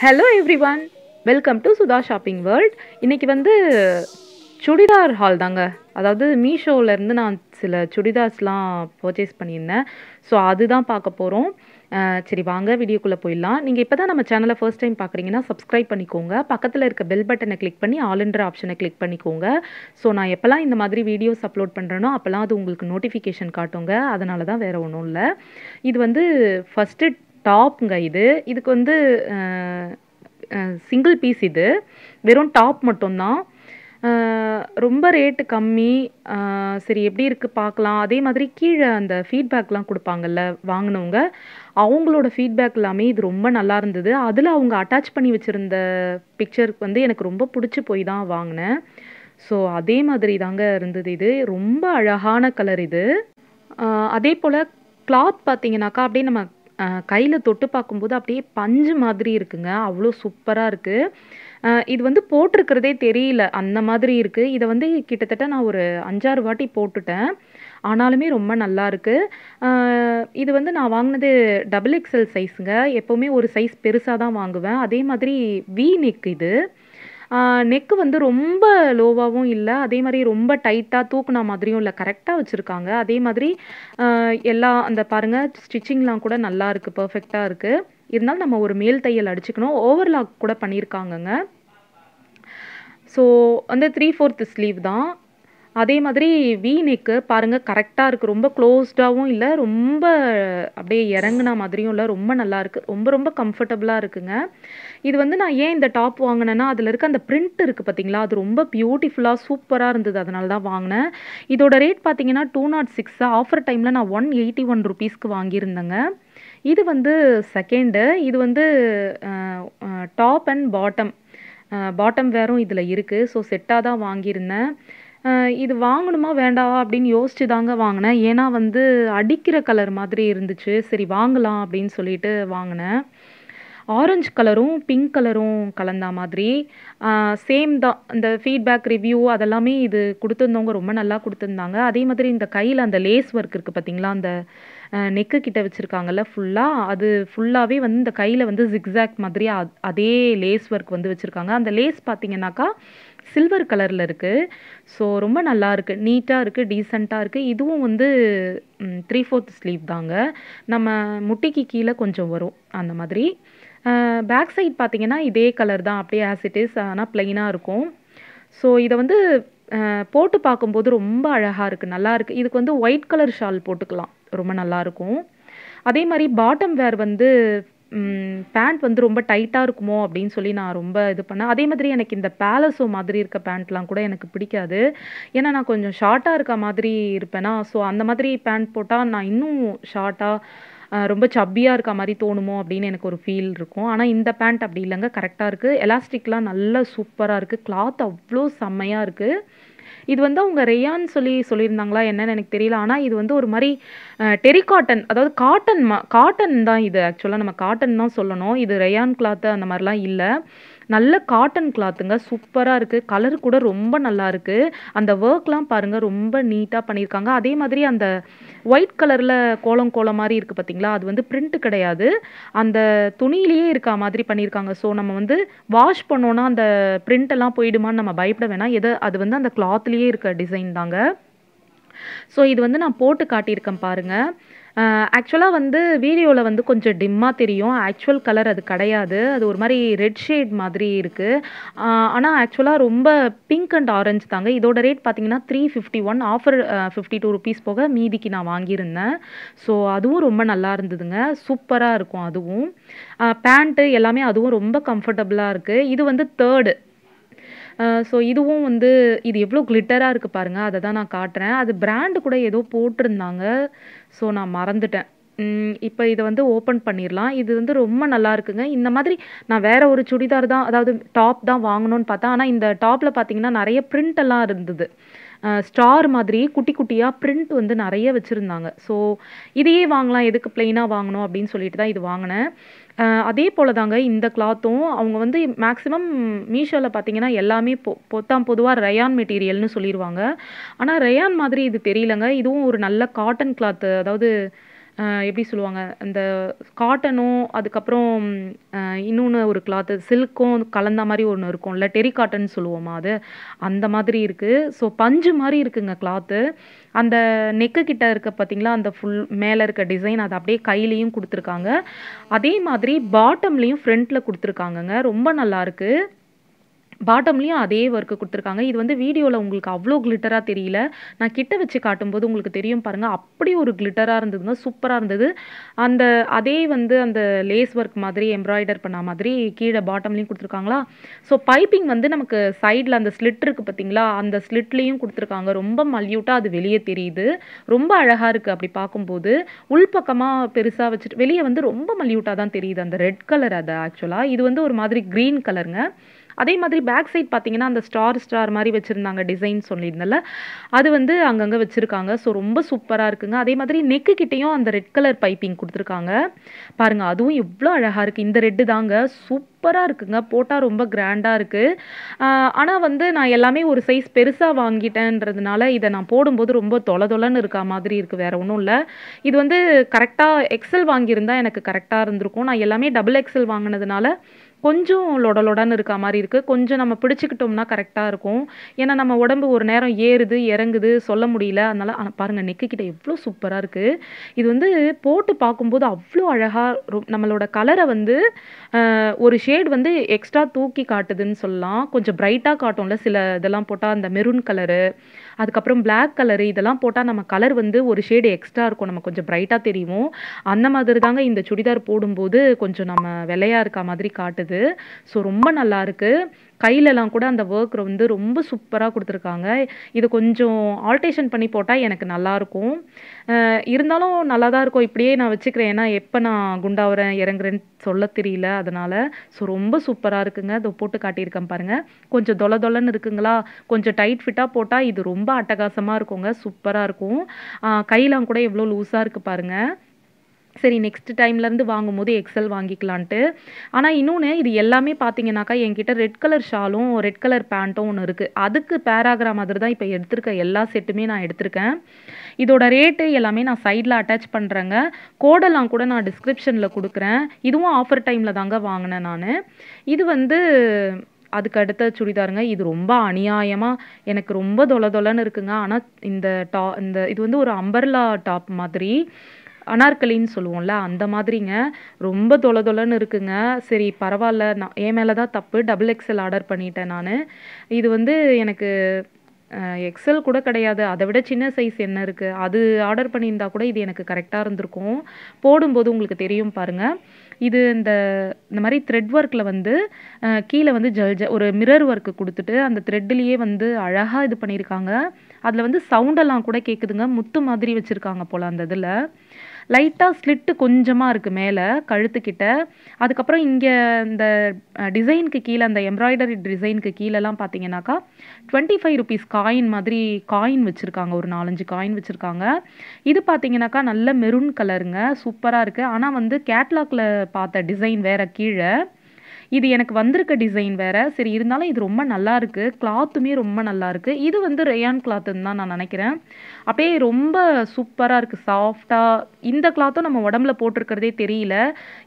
Hello everyone, welcome to Sudha shopping world. இன்றைக்கி வந்து churidar hall தாங்க. அதாவது மீஷோவிலேருந்து நான் சில சுடிதார்ஸ்லாம் பர்ச்சேஸ் பண்ணியிருந்தேன். ஸோ அதுதான் பார்க்க போகிறோம். சரி வாங்க வீடியோக்குள்ளே போயிடலாம். நீங்கள் இப்போ தான் நம்ம சேனலை ஃபர்ஸ்ட் டைம் பார்க்குறீங்கன்னா சப்ஸ்கிரைப் பண்ணிக்கோங்க. பக்கத்தில் இருக்க பெல் பட்டனை கிளிக் பண்ணி ஆல்ன்ற ஆப்ஷனை கிளிக் பண்ணிக்கோங்க. ஸோ நான் எப்போல்லாம் இந்த மாதிரி வீடியோஸ் அப்லோட் பண்ணுறேனோ அப்போல்லாம் அது உங்களுக்கு நோட்டிஃபிகேஷன் காட்டுங்க. அதனால தான் வேறு ஒன்றும் இல்லை. இது வந்து ஃபஸ்ட்டு டாப்ங்க. இதுக்கு வந்து சிங்கிள் பீஸ். இது வெறும் டாப் மட்டும்தான். ரொம்ப ரேட்டு கம்மி. சரி எப்படி இருக்குது பார்க்கலாம். அதே மாதிரி கீழே அந்த ஃபீட்பேக்லாம் கொடுப்பாங்கல்ல வாங்கினவங்க, அவங்களோட ஃபீட்பேக் எல்லாமே இது ரொம்ப நல்லா இருந்தது. அதில் அவங்க அட்டாச் பண்ணி வச்சுருந்த பிக்சருக்கு வந்து எனக்கு ரொம்ப பிடிச்சி போய் தான் வாங்கினேன். ஸோ அதே மாதிரி தாங்க இருந்தது. இது ரொம்ப அழகான கலர். இது அதே போல் கிளாத் பார்த்தீங்கன்னாக்கா அப்படியே நம்ம கையில் தொட்டு பார்க்கும்போது அப்படியே பஞ்சு மாதிரி இருக்குங்க. அவ்வளோ சூப்பராக இருக்குது. இது வந்து போட்டிருக்கிறதே தெரியல, அந்த மாதிரி இருக்குது. இதை வந்து கிட்டத்தட்ட நான் ஒரு 5-6 வாட்டி போட்டுட்டேன். ஆனாலுமே ரொம்ப நல்லா இருக்குது. இது வந்து நான் வாங்கினது XXL சைஸுங்க. எப்போவுமே ஒரு சைஸ் பெருசாக தான் வாங்குவேன். அதே மாதிரி வி நெக். இது நெக்கு வந்து ரொம்ப லோவாகவும் இல்லை, அதே மாதிரி ரொம்ப டைட்டாக தூக்குன மாதிரியும் இல்லை, கரெக்டாக வச்சுருக்காங்க. அதே மாதிரி எல்லாம் அந்த பாருங்கள் ஸ்டிச்சிங்லாம் கூட நல்லா இருக்குது, பர்ஃபெக்டாக இருக்குது. இருந்தாலும் நம்ம ஒரு மேல் தையல் அடிச்சுக்கணும். ஓவர்லாக் கூட பண்ணியிருக்காங்கங்க. ஸோ வந்து 3/4 ஸ்லீவ் தான். அதே மாதிரி வி நெக்கு பாருங்கள் கரெக்டாக இருக்குது. ரொம்ப க்ளோஸ்டாகவும் இல்லை, ரொம்ப அப்படியே இறங்குன மாதிரியும் இல்லை. ரொம்ப நல்லா இருக்குது, ரொம்ப ரொம்ப கம்ஃபர்டபுளாக இருக்குங்க. இது வந்து நான் ஏன் இந்த டாப் வாங்கினேன்னா, அதில் இருக்க அந்த பிரிண்ட் இருக்குது பார்த்தீங்களா, அது ரொம்ப பியூட்டிஃபுல்லாக சூப்பராக இருந்தது. அதனால தான் வாங்கினேன். இதோட ரேட் பார்த்தீங்கன்னா 206. ஆஃபர் டைமில் நான் 181 ருபீஸ்க்கு வாங்கியிருந்தேங்க. இது வந்து செகண்டு. இது வந்து டாப் அண்ட் பாட்டம் வேரும் இதில் இருக்குது. ஸோ செட்டாக தான் வாங்கியிருந்தேன். இது வாங்கணுமா வேண்டாவா அப்படின்னு யோசிச்சு தாங்க வாங்கினேன். ஏன்னா வந்து அடிக்கிற கலர் மாதிரி இருந்துச்சு. சரி வாங்கலாம் அப்படின்னு சொல்லிட்டு வாங்கினேன். ஆரஞ்சு கலரும் பிங்க் கலரும் கலந்தா மாதிரி சேம் தான். இந்த ஃபீட்பேக் ரிவ்யூ அதெல்லாமே இது கொடுத்துருந்தவங்க ரொம்ப நல்லா கொடுத்துருந்தாங்க. அதே மாதிரி இந்த கையில் அந்த லேஸ் ஒர்க் இருக்குது பார்த்தீங்களா, அந்த நெக்கு கிட்ட வச்சுருக்காங்கல்ல ஃபுல்லாக, அது ஃபுல்லாகவே வந்து இந்த கையில் வந்து ஜிக்ஸாக் மாதிரி அதே லேஸ் ஒர்க் வந்து வச்சுருக்காங்க. அந்த லேஸ் பார்த்தீங்கன்னாக்கா சில்வர் கலரில் இருக்குது. ஸோ ரொம்ப நல்லா இருக்குது, நீட்டாக இருக்குது, டீசெண்டாக இருக்குது. இதுவும் வந்து 3/4 ஸ்லீவ் தாங்க. நம்ம முட்டிக்கு கீழே கொஞ்சம் வரும் அந்த மாதிரி. பேக் சைட் பார்த்தீங்கன்னா இதே கலர் தான், அப்படியே ஆஸ் இட் இஸ், ஆனால் ப்ளைனாக இருக்கும். ஸோ இதை வந்து போட்டு பார்க்கும்போது ரொம்ப அழகாக இருக்குது, நல்லா இருக்குது. இதுக்கு வந்து ஒயிட் கலர் ஷால் போட்டுக்கலாம், ரொம்ப நல்லாயிருக்கும். அதே மாதிரி பாட்டம் வேர் வந்து பேண்ட் வந்து ரொம்ப டைட்டாக இருக்குமோ அப்படின்னு சொல்லி நான் ரொம்ப இது பண்ணேன். அதே மாதிரி எனக்கு இந்த பேலஸோ மாதிரி இருக்க பேண்ட்லாம் கூட எனக்கு பிடிக்காது. ஏன்னா நான் கொஞ்சம் ஷார்ட்டாக இருக்க மாதிரி இருப்பேனா, ஸோ அந்த மாதிரி பேண்ட் போட்டால் நான் இன்னும் ஷார்ட்டாக ரொம்ப சப்பியாக இருக்க மாதிரி தோணுமோ அப்படின்னு எனக்கு ஒரு ஃபீல் இருக்கும். ஆனால் இந்த பேண்ட் அப்படி இல்லைங்க, கரெக்டாக இருக்குது. எலாஸ்டிக்லாம் நல்லா சூப்பராக இருக்குது. கிளாத் அவ்வளோ செம்மையாக இருக்குது. இது வந்து அவங்க ரேயான் சொல்லியிருந்தாங்களா என்னன்னு எனக்கு தெரியல. ஆனால் இது வந்து ஒரு மாதிரி டெரிகாட்டன், அதாவது காட்டன் தான். இது ஆக்சுவலாக நம்ம காட்டன் தான் சொல்லணும். இது ரேயான் கிளாத்து அந்த மாதிரிலாம் இல்லை, நல்ல காட்டன் கிளாத்துங்க. சூப்பராக இருக்குது. கலர் கூட ரொம்ப நல்லா இருக்குது. அந்த ஒர்க்லாம் பாருங்கள் ரொம்ப நீட்டாக பண்ணியிருக்காங்க. அதே மாதிரி அந்த ஒயிட் கலரில் கோலம் மாதிரி இருக்குது பார்த்தீங்களா, அது வந்து பிரிண்ட் கிடையாது, அந்த துணியிலேயே இருக்க மாதிரி பண்ணியிருக்காங்க. ஸோ நம்ம வந்து வாஷ் பண்ணோன்னா அந்த பிரிண்ட் எல்லாம் போயிடுமான்னு நம்ம பயப்பட வேணாம். அது வந்து அந்த கிளாத்லேயே இருக்க டிசைன் தாங்க. ஸோ இது வந்து நான் போட்டு காட்டியிருக்கேன் பாருங்கள். ஆக்சுவலாக வந்து வீடியோவில் வந்து கொஞ்சம் டிம்மாக தெரியும், ஆக்சுவல் கலர் அது கிடையாது. அது ஒரு மாதிரி ரெட் ஷேட் மாதிரி இருக்குது. ஆனால் ஆக்சுவலாக ரொம்ப பிங்க் அண்ட் ஆரஞ்சு தாங்க. இதோட ரேட் பார்த்தீங்கன்னா 351. ஆஃபர் 52 ருபீஸ் போக மீதிக்கு நான் வாங்கியிருந்தேன். ஸோ அதுவும் ரொம்ப நல்லா இருந்ததுங்க, சூப்பராக இருக்கும். அதுவும் பேண்ட்டு எல்லாமே அதுவும் ரொம்ப கம்ஃபர்டபுளாக இருக்குது. இது வந்து தேர்டு. ஸோ இதுவும் வந்து இது எவ்வளோ கிளிட்டராக இருக்குது பாருங்கள், அதை தான் நான் காட்டுறேன். அது பிராண்டு கூட ஏதோ போட்டிருந்தாங்க, ஸோ நான் மறந்துட்டேன். இப்போ இதை வந்து ஓப்பன் பண்ணிடலாம். இது வந்து ரொம்ப நல்லா இருக்குங்க. இந்த மாதிரி நான் வேற ஒரு சுடிதார் தான், அதாவது டாப் தான் வாங்கணும்னு பார்த்தேன். ஆனால் இந்த டாப்பில் பார்த்தீங்கன்னா நிறைய பிரிண்ட் எல்லாம் இருந்தது. ஸ்டார் மாதிரி குட்டி குட்டியாக பிரிண்ட் வந்து நிறைய வச்சுருந்தாங்க. ஸோ இதையே வாங்கலாம், எதுக்கு பிளெயினாக வாங்கணும் அப்படின்னு சொல்லிட்டு தான் இது வாங்கினேன். அதே போல் தாங்க இந்த கிளாத்தும். அவங்க வந்து மேக்ஸிமம் மீஷோவில் பார்த்தீங்கன்னா எல்லாமே பொதுவாக ரயான் மெட்டீரியல்னு சொல்லிடுவாங்க. ஆனால் ரயான் மாதிரி இது தெரியலங்க. இதுவும் ஒரு நல்ல காட்டன் கிளாத்து, அதாவது எப்படி சொல்லுவாங்க, அந்த காட்டனும் அதுக்கப்புறம் இன்னொன்னு ஒரு கிளாத்து சில்க்கும் கலந்த மாரி ஒண்ணு இருக்கும்ல, டெரி காட்டன் சொல்லுவோமா அது, அந்த மாதிரி இருக்கு. ஸோ பஞ்சு மாரி இருக்குங்க கிளாத்து. அந்த நெக்கு கிட்ட இருக்க பார்த்தீங்களா, அந்த ஃபுல் மேல இருக்க டிசைன் அத அப்படியே கையிலயும் குடுத்துருக்காங்க. அதே மாதிரி பாட்டம்லயும் ஃப்ரண்ட்ல குடுத்துருக்காங்கங்க. ரொம்ப நல்லாருக்கு. பாட்டம்லயும் அதே ஒர்க் குடுத்துருக்காங்க. இது வந்து வீடியோல உங்களுக்கு அவ்ளோ கிளிட்டரா தெரியல. நான் கிட்ட வச்சு காட்டும்போது உங்களுக்கு தெரியும் பாருங்க. அப்படி ஒரு கிளிட்டரா இருந்ததுங்க. சூப்பரா இருந்தது. அந்த அதே வந்து அந்த லேஸ் ஒர்க் மாதிரி எம்ப்ராய்டர் பண்ண மாதிரி கீழ பாட்டம்லயும் குடுத்துருக்காங்களா. ஸோ பைப்பிங் வந்து நமக்கு சைட்ல அந்த ஸ்லிட் இருக்கு பார்த்தீங்களா, அந்த ஸ்லிட்லயும் குடுத்துருக்காங்க. ரொம்ப மல்யூட்டா அது வெளிய தெரியுது. ரொம்ப அழகா இருக்கு அப்படி பார்க்கும்போது. உள்பக்கமா பெருசா வச்சுட்டு வெளிய வந்து ரொம்ப மல்யூட்டா தான் தெரியுது. அந்த ரெட் கலர் அது ஆக்சுவலா. இது வந்து ஒரு மாதிரி கிரீன் கலருங்க. அதே மாதிரி பேக் சைட் பார்த்தீங்கன்னா, அந்த ஸ்டார் மாரி வச்சிருந்தாங்க டிசைன் சொல்லியிருந்தேன்ல. அது வந்து அங்கங்க வச்சிருக்காங்க. ஸோ ரொம்ப சூப்பரா இருக்குங்க. அதே மாதிரி நெக்கு கிட்டயும் அந்த ரெட் கலர் பைப்பிங் குடுத்துருக்காங்க. பாருங்க அதுவும் எவ்ளோ அழகா இருக்கு. இந்த ரெட்டு தாங்க சூப்பரா இருக்குங்க. போட்டா ரொம்ப கிராண்டா இருக்கு. ஆ ஆனா வந்து நான் எல்லாமே ஒரு சைஸ் பெருசா வாங்கிட்டேன்றதுனால, இத நான் போடும்போது ரொம்ப தொல தொலன்னு இருக்கா மாதிரி இருக்கு. வேற ஒண்ணும் இல்ல. இது வந்து கரெக்ட்டா எக்ஸல் வாங்கியிருந்தா எனக்கு கரெக்ட்டா இருந்திருக்கும். நான் எல்லாமே டபுள் எக்ஸல் வாங்குனதுனால, கொஞ்சம் லொட லொடன்னு இருக்கா மாரி இருக்கு. கொஞ்சம் நம்ம பிடிச்சுக்கிட்டோம்னா கரெக்ட்டா இருக்கும். ஏன்னா நம்ம உடம்பு ஒரு நேரம் ஏறுது, இறங்குது சொல்ல முடியல. அதனால ஆனா பாருங்க நெக்கு கிட்ட எவ்ளோ சூப்பரா இருக்கு. இது வந்து போட்டு பார்க்கும்போது அவ்ளோ அழகா நம்மளோட கலர வந்து ஒரு ஷேட் வந்து எக்ஸ்ட்ரா தூக்கி காட்டுதுன்னு சொல்லலாம். கொஞ்சம் பிரைட்டா காட்டும்ல சில இதெல்லாம் போட்டா அந்த மெரூன் கலரு, அதுக்கப்புறம் பிளாக் கலரு இதெல்லாம் போட்டா நம்ம கலர் வந்து ஒரு ஷேடு எக்ஸ்ட்ரா இருக்கும். நம்ம கொஞ்சம் பிரைட்டா தெரியும். அந்த மாதிரி தாங்க இந்த சுடிதார் போடும்போது கொஞ்சம் நம்ம வெள்ளையா இருக்கா மாதிரி காட்டுது. ஸோ ரொம்ப நல்லாருக்கு. கையிலலாம் கூட அந்த ஒர்க் வந்து ரொம்ப சூப்பரா குடுத்துருக்காங்க. இது கொஞ்சம் ஆல்டரேஷன் பண்ணி போட்டா எனக்கு நல்லாருக்கும். இருந்தாலும் நல்லா தான் இருக்கும். இப்படியே நான் வச்சுக்கிறேன். ஏன்னா எப்ப நான் குண்டாவுறேன், இறங்குறேன்னு சொல்ல தெரியல அதனால. ஸோ ரொம்ப சூப்பரா இருக்குங்க. இதோ போட்டு காட்டியிருக்கேன் பாருங்க. கொஞ்சம் தொல தொலன்னு இருக்குங்களா? கொஞ்சம் டைட் ஃபிட்டா போட்டா இது ரொம்ப அட்டகாசமா இருக்குங்க. சூப்பரா இருக்கும். கைலாம் கூட எவ்ளோ லூஸா இருக்கு பாருங்க. சரி நெக்ஸ்ட் டைம்லேருந்து வாங்கும்போது எக்ஸல் வாங்கிக்கலான்ட்டு. ஆனா இன்னொன்னு இது எல்லாமே பார்த்தீங்கன்னாக்கா, என்கிட்ட ரெட் கலர் ஷாலும், ரெட் கலர் பேண்ட்டும் ஒண்ணு இருக்கு. அதுக்கு பேர் ஆகுற மாதிரி தான் இப்ப எடுத்திருக்க எல்லா செட்டுமே நான் எடுத்திருக்கேன். இதோட ரேட்டு எல்லாமே நான் சைட்ல அட்டாச் பண்றேங்க. கோடெல்லாம் கூட நான் டிஸ்கிரிப்ஷன்ல குடுக்குறேன். இதுவும் ஆஃபர் டைம்ல தாங்க வாங்குனேன் நானு. இது வந்து அதுக்கு அடுத்த சுடிதாருங்க. இது ரொம்ப அநியாயமா எனக்கு ரொம்ப தொல தொலன்னு இருக்குங்க. ஆனா இந்த இந்த இது வந்து ஒரு அம்பர்லா டாப் மாதிரி. அனார்கலின்னு சொல்லுவோம்ல, அந்த மாதிரிங்க. ரொம்ப தொல தொலன்னு இருக்குங்க. சரி பரவால்ல. நான் என் மேல தான் தப்பு. டபுள் எக்ஸ்எல் ஆர்டர் பண்ணிட்டேன் நானு. இது வந்து எனக்கு எக்ஸ்எல் கூட கிடையாது. அத விட சின்ன சைஸ் என்ன இருக்கு? அது ஆர்டர் பண்ணியிருந்தா கூட இது எனக்கு கரெக்ட்டா இருந்திருக்கும். போடும்போது உங்களுக்கு தெரியும் பாருங்க. இது இந்த இந்த மாரி த்ரெட் ஒர்க்ல வந்து கீழ வந்து ஒரு மிரர் ஒர்க் குடுத்துட்டு, அந்த த்ரெட்லயே வந்து அழகா இது பண்ணியிருக்காங்க. அதுல வந்து சவுண்டெல்லாம் கூட கேக்குதுங்க. முத்து மாதிரி வச்சிருக்காங்க போல அந்த இதுல. லைட்டா ஸ்லிட் கொஞ்சமா இருக்கு மேல, கழுத்துக்கிட்ட. அதுக்கப்புறம் இங்க இந்த டிசைனுக்கு கீழ அந்த எம்ப்ராய்டரி டிசைனுக்கு கீழலாம் பார்த்தீங்கன்னாக்கா, ₹25 காயின் மாதிரி காயின் வச்சிருக்காங்க. ஒரு 4, 5 காயின் வச்சிருக்காங்க. இது பார்த்தீங்கன்னாக்கா, நல்ல மெரூன் கலருங்க. சூப்பரா இருக்கு. ஆனா வந்து கேட்லாக்ல பார்த்த டிசைன் வேற கீழ. இது எனக்கு வந்திருக்க டிசைன் வேற. சரி இருந்தாலும் இது ரொம்ப நல்லா இருக்கு. கிளாத்துமே ரொம்ப நல்லா இருக்கு. இது வந்து ரேயான் கிளாத்துன்னு தான் நான் நெனைக்கிறேன். அப்படியே ரொம்ப சூப்பரா இருக்கு. சாஃப்ட்டா இந்த கிளாத்தும் நம்ம உடம்புல போட்டிருக்கிறதே தெரியல.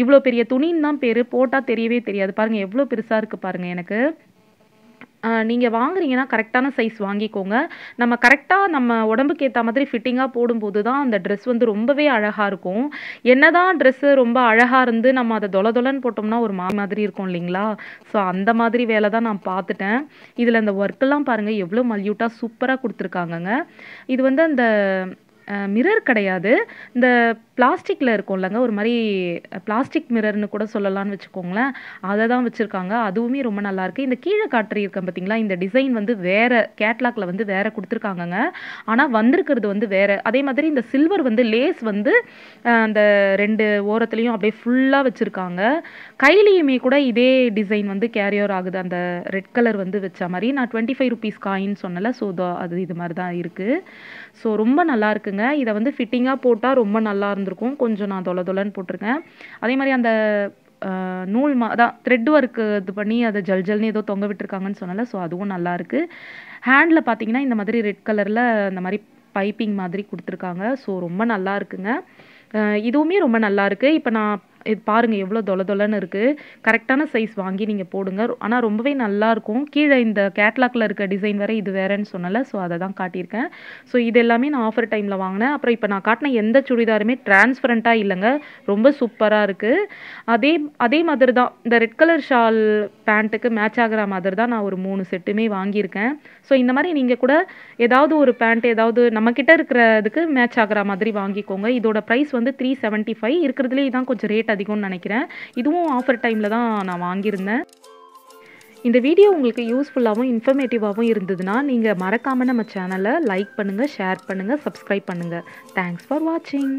இவ்ளோ பெரிய துணின்னு தான் பேரு. போட்டா தெரியவே தெரியாது. பாருங்க எவ்ளோ பெருசா இருக்கு பாருங்க எனக்கு. நீங்க வாங்குறீங்கன்னா கரெக்ட்டான சைஸ் வாங்கிக்கோங்க. நம்ம கரெக்ட்டா நம்ம உடம்புக்கு ஏத்த மாதிரி ஃபிட்டிங்கா போடும்போது தான் அந்த ட்ரெஸ் வந்து ரொம்பவே அழகா இருக்கும். என்னதான் ட்ரெஸ்ஸு ரொம்ப அழகா இருந்து நம்ம அத தொல தொலன்னு போட்டோம்னா ஒரு மாதிரி இருக்கும் இல்லைங்களா? ஸோ அந்த மாதிரி வேல தான் நான் பார்த்துட்டேன். இதுல இந்த ஒர்க்லாம் பாருங்க எவ்ளோ மல்யூட்டா சூப்பரா குடுத்துருக்காங்கங்க. இது வந்து அந்த மிரர் கிடையாது. இந்த பிளாஸ்டிக்ல இருக்கும்லங்க, ஒரு மாரி பிளாஸ்டிக் மிரர்ன்னு கூட சொல்லலாம்னு வச்சுக்கோங்களேன். அத தான் வச்சிருக்காங்க. அதுவுமே ரொம்ப நல்லாயிருக்கு. இந்த கீழ காட்டியிருக்கேன் பார்த்தீங்களா, இந்த டிசைன் வந்து வேற கேட்லாக்ல வந்து வேற குடுத்துருக்காங்கங்க. ஆனா வந்திருக்கிறது வந்து வேற. அதே மாதிரி இந்த சில்வர் வந்து லேஸ் வந்து அந்த 2 ஓரத்துலயும் அப்படியே ஃபுல்லா வச்சிருக்காங்க. கையிலயுமே கூட இதே டிசைன் வந்து கேரியர் ஆகுது. அந்த ரெட் கலர் வந்து வச்ச மாரி. நான் ₹25 காயின் சொன்னேன்ல, ஸோ அது இது மாரி தான் இருக்கு. ஸோ ரொம்ப நல்லா இருக்குங்க. இத வந்து ஃபிட்டிங்கா போட்டா ரொம்ப நல்லா இருந்திருக்கும். கொஞ்சம் நான் தொல தொலன்னு போட்டுருக்கேன். அதே மாரி அந்த நூல் அதான் த்ரெட் ஒர்க் இது பண்ணி அத ஜல் ஜல்ன்னு ஏதோ தொங்க விட்டுருக்காங்கன்னு சொன்னேன்ல, ஸோ அதுவும் நல்லாருக்கு. ஹேண்ட்ல பார்த்தீங்கன்னா, இந்த மாதிரி ரெட் கலர்ல இந்த மாரி பைப்பிங் மாதிரி குடுத்துருக்காங்க. ஸோ ரொம்ப நல்லா இருக்குங்க. இதுவுமே ரொம்ப நல்லாயிருக்கு. இப்போ நான் இது பாருங்கள் எவ்வளோ தொல தொலன்னு இருக்குது. கரெக்டான சைஸ் வாங்கி நீங்கள் போடுங்க. ஆனால் ரொம்பவே நல்லாயிருக்கும். கீழே இந்த கேட்லாக்ல இருக்க டிசைன் வேறு இது வேறேன்னு சொன்னல, ஸோ அதை தான் காட்டியிருக்கேன். ஸோ இது எல்லாமே நான் ஆஃபர் டைமில் வாங்கினேன். அப்புறம் இப்போ நான் காட்டின எந்த சுடிதாருமே டிரான்ஸ்பரண்ட்டாக இல்லைங்க. ரொம்ப சூப்பராக இருக்குது. அதே அதே மாதிரி தான் இந்த ரெட் கலர் ஷால் பேண்ட்டுக்கு மேட்ச் ஆகிற மாதிரி தான் நான் ஒரு 3 செட்டுமே வாங்கியிருக்கேன். ஸோ இந்த மாதிரி நீங்கள் கூட ஏதாவது ஒரு பேண்ட் ஏதாவது நம்மக்கிட்ட இருக்கிறதுக்கு மேட்ச் ஆகிற மாதிரி வாங்கிக்கோங்க. இதோட ப்ரைஸ் வந்து 375 இருக்கிறதுலே இதான் கொஞ்சம் ரேட் அதிகம்னு நினைக்கிறேன். இதுவும் ஆஃபர் டைமில் தான் நான் வாங்கியிருந்தேன். இந்த வீடியோ உங்களுக்கு யூஸ்ஃபுல்லாகவும் இன்ஃபர்மேட்டிவாகவும் இருந்ததுன்னா நீங்கள் மறக்காமல் நம்ம சேனலை லைக் பண்ணுங்கள், ஷேர் பண்ணுங்கள், சப்ஸ்கிரைப் பண்ணுங்கள். தேங்க்ஸ் ஃபார் வாட்சிங்.